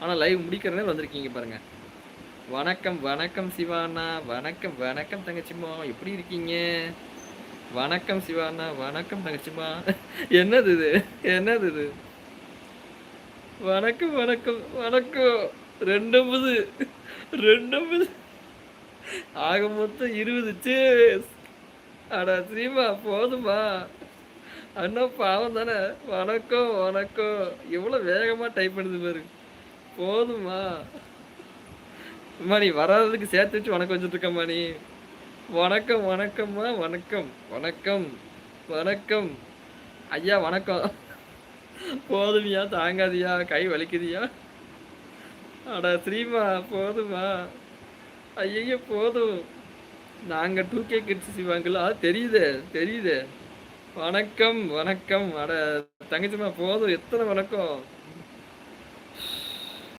ஆனா லைவ் முடிக்கிற நேரம் வந்திருக்கீங்க பாருங்க. வணக்கம், வணக்கம் சிவா அண்ணா. வணக்கம், வணக்கம் தங்கச்சிம்மா. எப்படி இருக்கீங்க? வணக்கம் சிவா அண்ணா. வணக்கம் தங்கச்சிம்மா. என்னது இது? என்னது இது? வணக்கம், வணக்கம், வணக்கம். 250 250 ஆக மொத்தம் 20 சேஸ். அட சீமா போதுமா? அண்ணா பாவம் தானே. வணக்கம், வணக்கம். எவ்வளோ வேகமா டைப் பண்ணுது பாரு. போதுமா? அம்மா நீ வராததுக்கு சேர்த்து வச்சு வணக்கம் வச்சுட்டு இருக்கம்மா நீ. வணக்கம், வணக்கம்மா, வணக்கம், வணக்கம், வணக்கம். ஐயா வணக்கம். போதுமியா, தாங்காதியா, கை வலிக்குதியா? அட ஸ்ரீமா போதுமா? ஐயய்யோ போதும். நாங்க 2K கிட்ஸ் சிவாங்களா? தெரியுதே, தெரியுதே. வணக்கம், வணக்கம். அட தங்கச்சிம்மா போதும். எத்தன வணக்கம்?